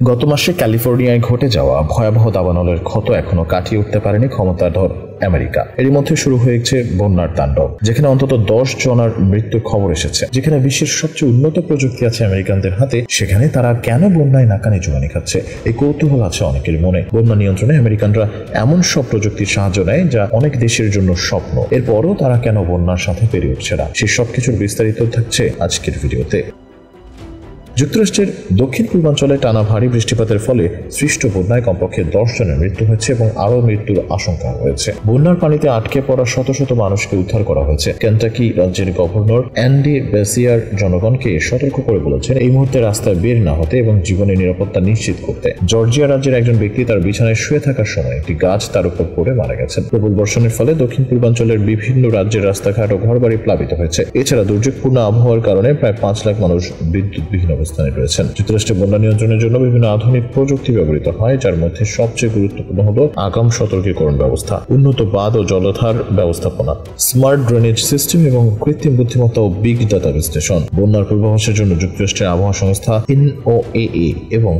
গত মাসে ক্যালিফোর্নিয়ায় ঘটে যাওয়া ভয়াবহ দাবানলের ক্ষত এখনো কাটিয়ে উঠতে পারেনি ক্ষমতাধর আমেরিকা। এরই মধ্যে শুরু হয়েছে বন্যার তাণ্ডব, যেখানে অন্তত 10 জনের মৃত্যুর খবর এসেছে। যেখানে বিশ্বের সবচেয়ে উন্নত প্রযুক্তি আছে আমেরিকানদের হাতে, সেখানে তারা কেন বন্যায় নাকানি চুবানি খাচ্ছে, এই কৌতূহল আছে অনেকের মনে। বন্যা নিয়ন্ত্রণে আমেরিকানরা এমন সব প্রযুক্তির সাহায্য নেয় যা অনেক দেশের জন্য স্বপ্ন। এরপরও তারা কেন বন্যার সাথে পেরিয়ে উঠছে না, সেই সবকিছুর বিস্তারিত থাকছে আজকের ভিডিওতে। যুক্তরাষ্ট্রের দক্ষিণ পূর্বাঞ্চলে টানা ভারী বৃষ্টিপাতের ফলে সৃষ্ট বন্যায় কমপক্ষে 10 জনের মৃত্যু হয়েছে এবং আরও মৃত্যুর আশঙ্কা রয়েছে। বন্যার পানিতে আটকে পড়া শত শত মানুষকে উদ্ধার করা হয়েছে। কেন্টাকি রাজ্যের গভর্নর অ্যান্ডি বেসিয়ার জনগণকে সতর্ক করে বলেছেন এই মুহূর্তে রাস্তায় বের না হতে এবং জীবনের নিরাপত্তা নিশ্চিত করতে। জর্জিয়া রাজ্যের একজন ব্যক্তি তার বিছানায় শুয়ে থাকার সময় একটি গাছ তার উপর পড়ে মারা গেছেন। প্রবল বর্ষণের ফলে দক্ষিণ পূর্বাঞ্চলের বিভিন্ন রাজ্যের রাস্তাঘাট ও ঘরবাড়ি প্লাবিত হয়েছে। এছাড়া দুর্যোগপূর্ণ আবহাওয়ার কারণে প্রায় 5 লাখ মানুষ বিদ্যুৎবিহীন অবস্থানে রয়েছেন। যুক্তরাষ্ট্রে বন্যা নিয়ন্ত্রণের জন্য বিভিন্ন আধুনিক প্রযুক্তি ব্যবহৃত হয়, যার মধ্যে সবচেয়ে গুরুত্বপূর্ণ হল আগাম সতর্কীকরণ ব্যবস্থা, উন্নত বাঁধ ও জলধার ব্যবস্থাপনা, স্মার্ট ড্রেনেজ সিস্টেম এবং কৃত্রিম বুদ্ধিমত্তা ও বিগ ডাটা বিশ্লেষণ। বন্যার পূর্বাভাসের জন্য যুক্তরাষ্ট্রের আবহাওয়া সংস্থা NOAA এবং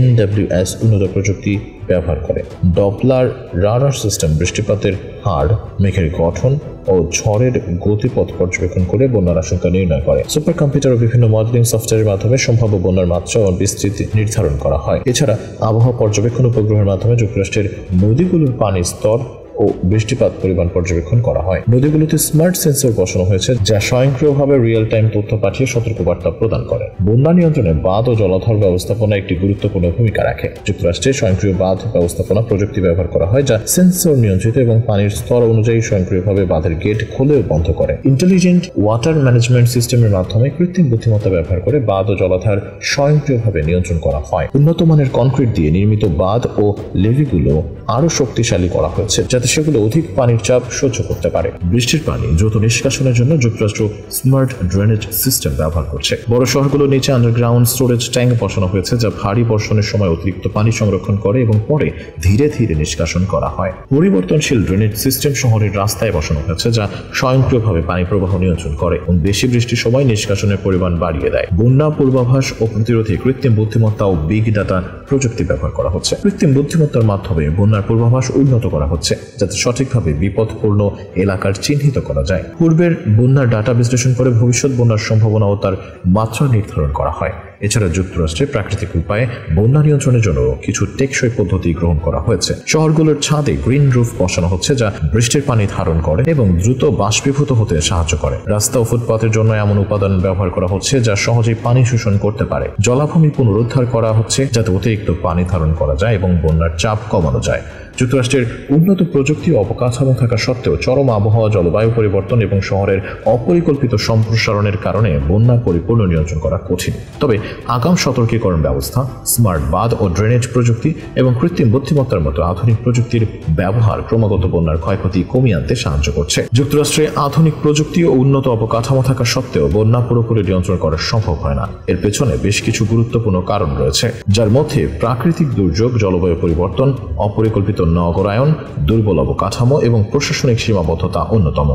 NWS উন্নত প্রযুক্তি ব্যবহার করে। ডপলার রাডার সিস্টেম বৃষ্টিপাতের হার, মেঘের গঠন ও ঝড়ের গতিপথ পর্যবেক্ষণ করে বন্যার আশঙ্কা নির্ণয় করে। সুপার কম্পিউটার ও বিভিন্ন মডেলিং সফটওয়্যারের মাধ্যমে সম্ভাব্য বন্যার মাত্রা ও বিস্তৃতি নির্ধারণ করা হয়। এছাড়া আবহাওয়া পর্যবেক্ষণ উপগ্রহের মাধ্যমে যুক্তরাষ্ট্রের নদীগুলোর পানির স্তর ও বৃষ্টিপাত পরিমাণ পর্যবেক্ষণ করা হয়। নদীগুলোতে স্মার্ট সেন্সর বসানো হয়েছে, যা স্বয়ংক্রিয়ভাবে রিয়েল টাইম তথ্য পাঠিয়ে সতর্কবার্তা প্রদান করে। বন্যা নিয়ন্ত্রণে বাঁধ ও জলাধার ব্যবস্থাপনা একটি গুরুত্বপূর্ণ ভূমিকা রাখে। যুক্তরাষ্ট্রে স্বয়ংক্রিয় বাঁধ ব্যবস্থাপনা প্রযুক্তি ব্যবহার করা হয়, যা সেন্সর নিয়ন্ত্রিত এবং পানির স্তর অনুযায়ী স্বয়ংক্রিয়ভাবে বাঁধের গেট খোলে ও বন্ধ করে। ইন্টেলিজেন্ট ওয়াটার ম্যানেজমেন্ট সিস্টেমের মাধ্যমে কৃত্রিম বুদ্ধিমত্তা ব্যবহার করে বাঁধ ও জলাধার স্বয়ংক্রিয়ভাবে নিয়ন্ত্রণ করা হয়। উন্নত মানের কনক্রিট দিয়ে নির্মিত বাঁধ ও লেভিগুলো আরো শক্তিশালী করা হয়েছে, যাতে সেগুলো অধিক পানির চাপ সহ্য করতে পারে। বৃষ্টির পানি দ্রুত নিষ্কাশনের জন্য যুক্তরাষ্ট্র স্মার্ট ড্রেনেজ সিস্টেম ব্যবহার করছে। বড় শহরগুলোর নিচে আন্ডারগ্রাউন্ড স্টোরেজ ট্যাঙ্ক বসানো হয়েছে, যা ভারী বর্ষণের সময় অতিরিক্ত পানি সংরক্ষণ করে এবং পরে ধীরে ধীরে নিষ্কাশন করা হয়। পরিবর্তনশীল ড্রেনেজ সিস্টেম শহরের রাস্তায় বসানো হয়েছে, যা স্বয়ংক্রিয়ভাবে পানি প্রবাহ নিয়ন্ত্রণ করে এবং বেশি বৃষ্টির সময় নিষ্কাশনের পরিমাণ বাড়িয়ে দেয়। বন্যা পূর্বাভাস ও প্রতিরোধে কৃত্রিম বুদ্ধিমত্তা ও বিগ ডাটা প্রযুক্তি ব্যবহার করা হচ্ছে। কৃত্রিম বুদ্ধিমত্তার মাধ্যমে বন্যার পূর্বাভাস উন্নত করা হচ্ছে, যাতে সঠিকভাবে বিপদপূর্ণ এলাকার চিহ্নিত করা যায়। পূর্বের বন্যার ডাটা বিশ্লেষণ করে ভবিষ্যৎ বন্যার সম্ভাবনা ও তার মাত্রা নির্ধারণ করা হয়। এছাড়া যুক্তরাষ্ট্রে প্রাকৃতিক উপায়ে বন্যা নিয়ন্ত্রণের জন্য কিছু টেকসই পদ্ধতি গ্রহণ করা হয়েছে। শহরগুলোর ছাদে গ্রিন রুফ বসানো হচ্ছে, যা বৃষ্টির পানি ধারণ করে এবং দ্রুত বাষ্পীভূত হতে সাহায্য করে। রাস্তা ও ফুটপাতের জন্য এমন উপাদান ব্যবহার করা হচ্ছে যা সহজেই পানি শোষণ করতে পারে। জলাভূমি পুনরুদ্ধার করা হচ্ছে, যাতে অতিরিক্ত পানি ধারণ করা যায় এবং বন্যার চাপ কমানো যায়। যুক্তরাষ্ট্রের উন্নত প্রযুক্তি ও অবকাঠামো থাকা সত্ত্বেও চরম আবহাওয়া, জলবায়ু পরিবর্তন এবং শহরের অপরিকল্পিত সম্প্রসারণের কারণে বন্যা পরিপূর্ণ নিয়ন্ত্রণ করা কঠিন। তবে আগাম সতর্কীকরণ ব্যবস্থা, স্মার্ট বাঁধ ও ড্রেনেজ প্রযুক্তি এবং কৃত্রিম বুদ্ধিমত্তার মতো আধুনিক প্রযুক্তির ব্যবহার ক্রমাগত বন্যার ক্ষয়ক্ষতি কমিয়ে আনতে সাহায্য করছে। যুক্তরাষ্ট্রে আধুনিক প্রযুক্তি ও উন্নত অবকাঠামো থাকা সত্ত্বেও বন্যা পুরোপুরি নিয়ন্ত্রণ করা সম্ভব হয় না। এর পেছনে বেশ কিছু গুরুত্বপূর্ণ কারণ রয়েছে, যার মধ্যে প্রাকৃতিক দুর্যোগ, জলবায়ু পরিবর্তন, অপরিকল্পিত নগরায়ন, দুর্বল অবকাঠামো এবং প্রশাসনিক সীমাবদ্ধতা অন্যতম।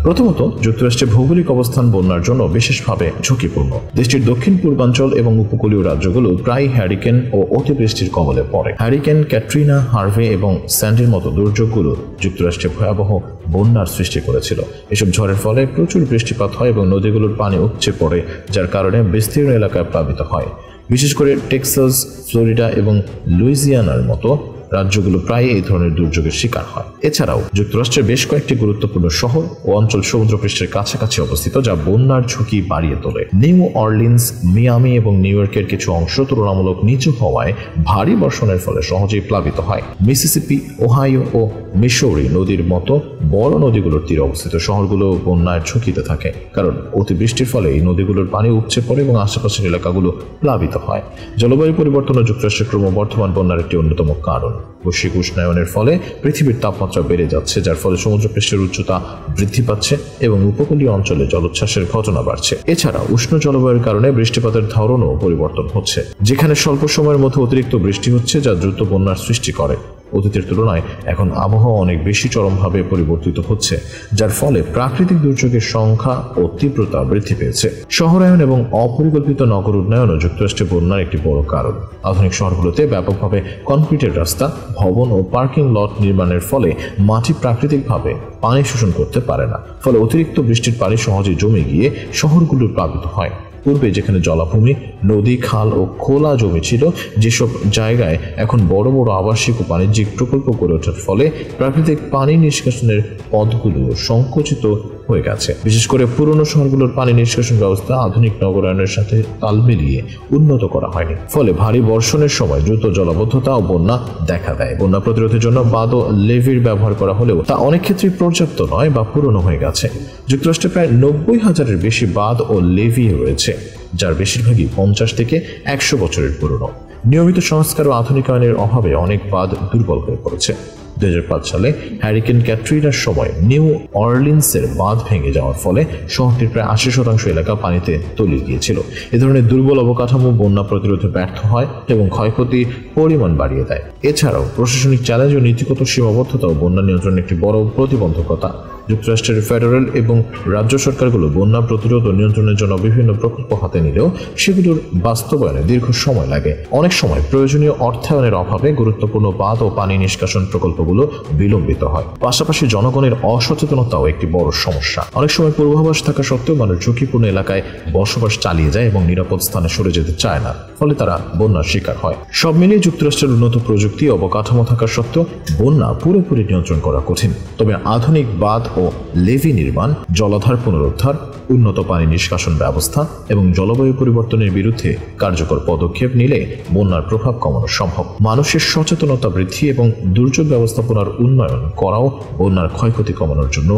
প্রথমত, যুক্তরাষ্ট্রের ভৌগোলিক অবস্থান বন্যার জন্য বিশেষভাবে ঝুঁকিপূর্ণ। দেশটির দক্ষিণ পূর্বাঞ্চল এবং উপকূলীয় রাজ্যগুলো প্রায় হ্যারিকেন ও অতিবৃষ্টির কবলে পড়ে। হ্যারিকেন ক্যাটরিনা, হার্ভে এবং স্যান্ডির মতো দুর্যোগগুলো যুক্তরাষ্ট্রে ভয়াবহ বন্যার সৃষ্টি করেছিল। এসব ঝড়ের ফলে প্রচুর বৃষ্টিপাত হয় এবং নদীগুলোর পানি উপচে পড়ে, যার কারণে বিস্তীর্ণ এলাকায় প্লাবিত হয়। বিশেষ করে টেক্সাস, ফ্লোরিডা এবং লুইজিয়ানার মতো রাজ্যগুলো প্রায় এই ধরনের দুর্যোগের শিকার হয়। এছাড়াও যুক্তরাষ্ট্রের বেশ কয়েকটি গুরুত্বপূর্ণ শহর ও অঞ্চল সমুদ্রপৃষ্ঠের কাছাকাছি অবস্থিত, যা বন্যার ঝুঁকি বাড়িয়ে তোলে। নিউ অরলিন্স, মিয়ামি এবং নিউ ইয়র্কের কিছু অংশ তুলনামূলক নিচু হওয়ায় ভারী বর্ষণের ফলে সহজেই প্লাবিত হয়। মিসিসিপি, ওহাইও ও মিসৌরি নদীর মতো বড় নদীগুলোর তীরে অবস্থিত শহরগুলো বন্যার ঝুঁকিতে থাকে, কারণ অতিবৃষ্টির ফলে এই নদীগুলোর পানি উপচে পড়ে এবং আশেপাশের এলাকাগুলো প্লাবিত হয়। জলবায়ু পরিবর্তন ও যুক্তরাষ্ট্রের ক্রমবর্ধমান বন্যার একটি অন্যতম কারণ। বৈশ্বিক উষ্ণায়নের ফলে পৃথিবীর তাপমাত্রা বেড়ে যাচ্ছে, যার ফলে সমুদ্রপৃষ্ঠের উচ্চতা বৃদ্ধি পাচ্ছে এবং উপকূলীয় অঞ্চলে জলোচ্ছ্বাসের ঘটনা বাড়ছে। এছাড়া উষ্ণ জলবায়ুর কারণে বৃষ্টিপাতের ধরনও পরিবর্তন হচ্ছে, যেখানে স্বল্প সময়ের মধ্যে অতিরিক্ত বৃষ্টি হচ্ছে, যা দ্রুত বন্যার সৃষ্টি করে। অতীতের তুলনায় এখন আবহাওয়া অনেক বেশি চরমভাবে পরিবর্তিত হচ্ছে, যার ফলে প্রাকৃতিক দুর্যোগের সংখ্যা ও তীব্রতা বৃদ্ধি পেয়েছে। শহরায়ন এবং অপরিকল্পিত নগর উন্নয়নও যুক্তরাষ্ট্রে বন্যার একটি বড় কারণ। আধুনিক শহরগুলোতে ব্যাপকভাবে কনক্রিটের রাস্তা, ভবন ও পার্কিং লট নির্মাণের ফলে মাটি প্রাকৃতিকভাবে পানি শোষণ করতে পারে না, ফলে অতিরিক্ত বৃষ্টির পানি সহজে জমে গিয়ে শহরগুলো প্লাবিত হয়। পূর্বে যেখানে জলাভূমি, নদী, খাল ও খোলা জমি ছিল, যেসব জায়গায় এখন বড় বড় আবাসিক ও বাণিজ্যিক প্রকল্প গড়ে ওঠার ফলে প্রাকৃতিক পানি নিষ্কাশনের পথগুলো সংকুচিত হয়ে গেছে। বিশেষ করে পুরনো শহরগুলোর পানি নিষ্কাশন ব্যবস্থা আধুনিক নগরায়নের সাথে তাল মিলিয়ে উন্নত করা হয়নি, ফলে ভারী বর্ষণের সময় দ্রুত জলাবদ্ধতা ও বন্যা দেখা দেয়। বন্যা প্রতিরোধের জন্য বাঁধ ও লেভির ব্যবহার করা হলেও তা অনেক ক্ষেত্রেই পর্যাপ্ত নয় বা পুরনো হয়ে গেছে। যুক্তরাষ্ট্রে প্রায় 90,000-এর বেশি বাঁধ ও লেভি রয়েছে, যার বেশিরভাগই 50 থেকে 100 বছরের পুরনো। নিয়মিত সংস্কার ও আধুনিকায়নের অভাবে অনেক বাঁধ দুর্বল হয়ে পড়েছে। 2005 সালে হ্যারিকেন ক্যাটরিনার সময় নিউ অরলিন্সের বাঁধ ভেঙে যাওয়ার ফলে শহরটির প্রায় 80% এলাকা পানিতে তলিয়ে গিয়েছিল। এ ধরনের দুর্বল অবকাঠামো বন্যা প্রতিরোধে ব্যর্থ হয় এবং ক্ষয়ক্ষতির পরিমাণ বাড়িয়ে দেয়। এছাড়াও প্রশাসনিক চ্যালেঞ্জ ও নীতিগত সীমাবদ্ধতাও বন্যা নিয়ন্ত্রণের একটি বড় প্রতিবন্ধকতা। যুক্তরাষ্ট্রের ফেডারেল এবং রাজ্য সরকারগুলো বন্যা প্রতিরোধ ও নিয়ন্ত্রণের জন্য বিভিন্ন প্রকল্প হাতে নিলেও সেগুলোর বাস্তবায়নে দীর্ঘ সময় লাগে। অনেক সময় প্রয়োজনীয় অর্থায়নের অভাবে গুরুত্বপূর্ণ বাঁধ ও পানি নিষ্কাশন প্রকল্পগুলো বিলম্বিত হয়। পাশাপাশি জনগণের অসচেতনতাও একটি বড় সমস্যা। অনেক সময় পূর্বাভাস থাকা সত্ত্বেও মানুষ ঝুঁকিপূর্ণ এলাকায় বসবাস চালিয়ে যায় এবং নিরাপদ স্থানে সরে যেতে চায় না, ফলে তারা বন্যার শিকার হয়। সব মিলিয়ে যুক্তরাষ্ট্রের উন্নত প্রযুক্তি অবকাঠামো থাকা সত্ত্বেও বন্যা পুরোপুরি নিয়ন্ত্রণ করা কঠিন। তবে আধুনিক বাঁধ ও লেভি নির্মাণ, জলাধার পুনরুদ্ধার, উন্নত পানি নিষ্কাশন ব্যবস্থা এবং জলবায়ু পরিবর্তনের বিরুদ্ধে কার্যকর পদক্ষেপ নিলে বন্যার প্রভাব কমানো সম্ভব। মানুষের সচেতনতা বৃদ্ধি এবং দুর্যোগ ব্যবস্থাপনার উন্নয়ন করাও বন্যার ক্ষয়ক্ষতি কমানোর জন্য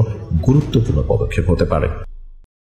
গুরুত্বপূর্ণ পদক্ষেপ হতে পারে।